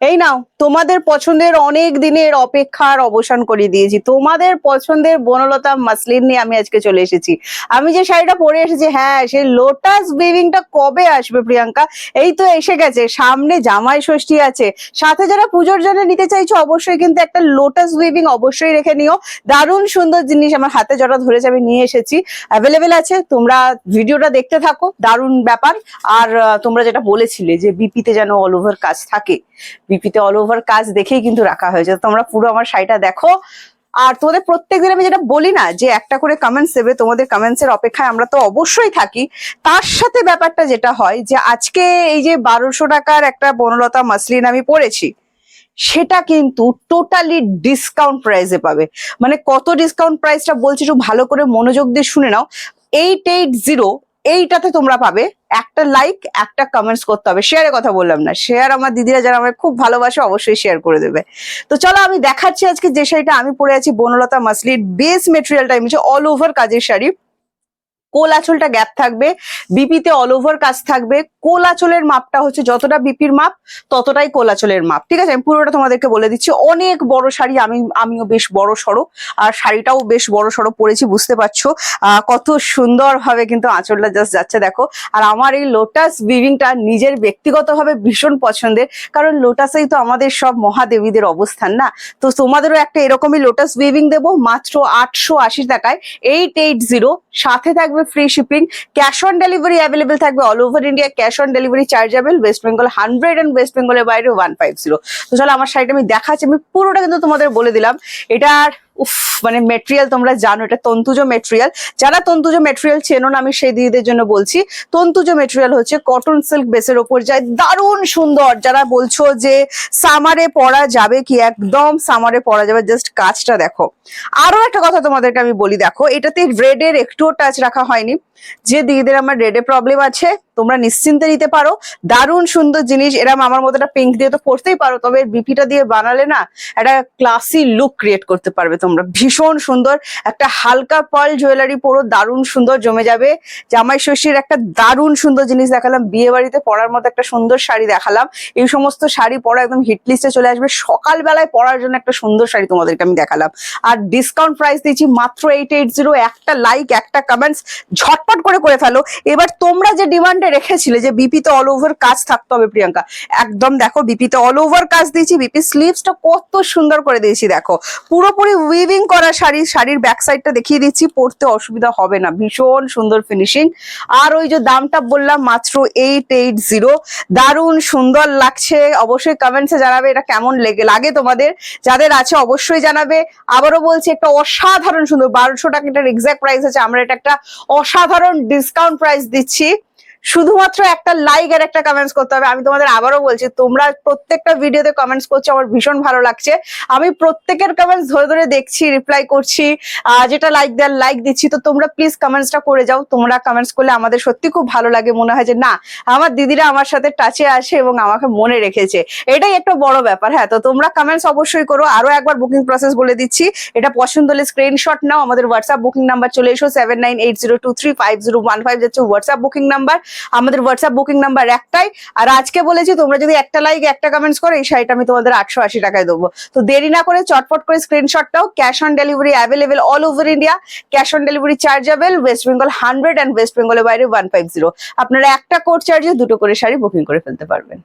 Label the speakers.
Speaker 1: এই নাও তোমাদের পছন্দের অনেক দিনের অপেক্ষার অবসান করে দিয়েছি। তোমাদের পছন্দের বনলতা মাসলিন নিয়ে আমি আজকে চলে এসেছি। আমি যে শাড়িটা পরে এসেছি, হ্যাঁ, সেই লোটাস উইভিংটা কবে আসবে প্রিয়াঙ্কা? এই তো এসে গেছে, সামনে জামাই ষষ্ঠী আছে, সাথে যারা পুজোর জন্য নিতে চাইছো অবশ্যই কিন্তু একটা লোটাস উইভিং অবশ্যই রেখে নিও। দারুণ সুন্দর জিনিস আমার হাতে জটা ধরেছে, আমি নিয়ে এসেছি, অ্যাভেলেবেল আছে। তোমরা ভিডিওটা দেখতে থাকো, দারুণ ব্যাপার। আর তোমরা যেটা বলেছিলে যে বিপিতে যেন অল ওভার কাজ থাকে, বিপিতে অল ওভার কাজ দেখেই কিন্তু রাখা হয়েছে। তোমরা পুরো আমার শাড়িটা দেখো। আর তোমাদের প্রত্যেকদিন আমি যেটা বলি না যে একটা করে কমেন্টস দেবে, তোমাদের কমেন্টস এর অপেক্ষায় আমরা তো অবশ্যই থাকি। তার সাথে ব্যাপারটা যেটা হয় যে আজকে এই যে 1200 টাকার একটা বনলতা মাসলিন আমি পরেছি, সেটা কিন্তু টোটালি ডিসকাউন্ট প্রাইসে পাবে। মানে কত ডিসকাউন্ট প্রাইসটা বলছি, একটু ভালো করে মনোযোগ দিয়ে শুনে নাও। 880 এইটাতে তোমরা পাবে একটা লাইক, একটা কমেন্টস করতে হবে। শেয়ারের কথা বললাম না, শেয়ার আমার দিদিরা যারা আমায় খুব ভালোবাসে অবশ্যই শেয়ার করে দেবে। তো চলো আমি দেখাচ্ছি আজকে যে শাড়িটা আমি পরে আছি, বনলতা মাসলির বেস মেটেরিয়ালটা হচ্ছে অল ওভার কাজের শাড়ি। কোল আঁচলটা গ্যাপ থাকবে, বিপিতে অল ওভার কাজ থাকবে। কোল আঁচলের মাপটা হচ্ছে যতটা বিপির মাপ ততটাই কোল আঁচলের মাপ, ঠিক আছে? আমি পুরোটা তোমাদেরকে বলে দিচ্ছি। অনেক বড় শাড়ি, আমিও বেশ বড় সড়ো, আর শাড়িটাও বেশ বড় সড়ো পরেছি, বুঝতে পারছো কত সুন্দর ভাবে কিন্তু আঁচলটা জাস্ট যাচ্ছে দেখো। আর আমার এই লোটাস উইভিংটা নিজের ব্যক্তিগতভাবে ভীষণ পছন্দের, কারণ লোটাসেই তো আমাদের সব মহাদেবীদের অবস্থান না। তো তোমাদেরও একটা এরকমই লোটাস উইভিং দেবো মাত্র 880 টাকায়, 880। সাথে থাকবে free shipping, cash on delivery available থাকবে all over India. Cash on delivery chargeable, West Bengal 100 and West বেঙ্গলের বাইরে 150। তো চলো আমার শাড়িটা আমি দেখাচ্ছি, আমি পুরোটা কিন্তু তোমাদের বলে দিলাম। এটার উফ, মানে মেটেরিয়াল তোমরা জানো এটা তন্তুজ মেটেরিয়াল। যারা তন্তুজ মেটেরিয়াল চেনো না, আমি সেই দিদিদের জন্য বলছি। তন্তুজ মেটেরিয়াল হচ্ছে কটন সিল্ক বেসের ওপর যায়, দারুণ সুন্দর। যারা বলছো যে সামারে পরা যাবে কি, একদম সামারে পরা যাবে, জাস্ট কাজটা দেখো। আরো একটা কথা তোমাদেরকে আমি বলি, দেখো এটাতে রেডের একটুও টাচ রাখা হয়নি। যে দিদিদের আমার রেডে প্রবলেম আছে তোমরা নিশ্চিন্তে নিতে পারো, দারুণ সুন্দর জিনিস। এরম আমার মতো একটা পিঙ্ক দিয়ে তো পরতেই পারো, তবে বিপিটা দিয়ে বানালে না একটা ক্লাসি লুক ক্রিয়েট করতে পারবে তোমরা। ভীষণ সুন্দর একটা হালকা পার্ল জুয়েলারি পরো, দারুণ সুন্দর জমে যাবে। জামাই ষষ্ঠীর একটা দারুণ সুন্দর জিনিস দেখালাম, বিয়ে বাড়িতে পরার মতো একটা সুন্দর শাড়ি দেখালাম। এই সমস্ত শাড়ি পরা একদম হিট লিস্টে চলে আসবে, সকালবেলায় পরার জন্য একটা সুন্দর শাড়ি তোমাদেরকে আমি দেখালাম। আর ডিসকাউন্ট প্রাইস দিচ্ছি মাত্র 880। একটা লাইক, একটা কমেন্টস ঝটপট করে ফেলো। এবার তোমরা যে ডিমান্ডে রেখেছিলে যে বিপিতে অল ওভার কাজ থাকতে হবে প্রিয়াঙ্কা, একদম দেখো বিপিতে অল ওভার কাজ দিয়েছি। বিপি স্লিভসটা কত সুন্দর করে দিয়েছি দেখো, পুরোপুরি উইভিং করা শাড়ি। শাড়ির ব্যাক সাইডটা দেখিয়ে দিচ্ছি, পরতে অসুবিধা হবে না, ভীষণ সুন্দর ফিনিশিং। আর ওই যে দামটা বললাম মাত্র 880, দারুণ সুন্দর লাগছে। অবশ্যই কমেন্টসে জানাবে এটা কেমন লাগে তোমাদের, যাদের আছে অবশ্যই জানাবে। আবারও বলছি একটা অসাধারণ সুন্দর 1200 টাকা এটার এক্সাক্ট প্রাইস আছে, আমরা এটা একটা অসাধারণ ডিসকাউন্ট প্রাইস দিচ্ছি। শুধুমাত্র একটা লাইক আর একটা কমেন্টস করতে হবে। আমি তোমাদের আবারও বলছি, তোমরা প্রত্যেকটা ভিডিওতে কমেন্টস করছো, আমার ভীষণ ভালো লাগছে। আমি প্রত্যেকের কমেন্টস ধরে ধরে দেখছি, রিপ্লাই করছি, যেটা লাইক দেওয়ার লাইক দিচ্ছি। তো তোমরা প্লিজ কমেন্টসটা করে যাও। তোমরা কমেন্টস করলে আমাদের সত্যি খুব ভালো লাগে, মনে হয় যে না আমার দিদিরা আমার সাথে টাচে আসে এবং আমাকে মনে রেখেছে, এটাই একটা বড় ব্যাপার। হ্যাঁ, তো তোমরা কমেন্টস অবশ্যই করো। আরো একবার বুকিং প্রসেস বলে দিচ্ছি, এটা পছন্দ হলে স্ক্রিনশট নাও, আমাদের হোয়াটসঅ্যাপ বুকিং নাম্বার চলে এসো 7980235015 যাচ্ছে হোয়াটসঅ্যাপ বুকিং নাম্বার। আমাদের হোয়াটসঅ্যাপ বুকিং নাম্বার একটাই। আর আজকে বলেছি তোমরা যদি একটা লাইক, একটা কমেন্টস করো, এই শাড়িটা আমি তোমাদের 880 টাকায় দেবো। তো দেরি না করে চটপট করে স্ক্রিনশটটাও। Cash on delivery available all over India, cash on delivery chargeable, West Bengal 100 and West বেঙ্গলের বাইরে 150। আপনারা একটা কোড চার্জে দুটো করে শাড়ি বুকিং করে ফেলতে পারবেন।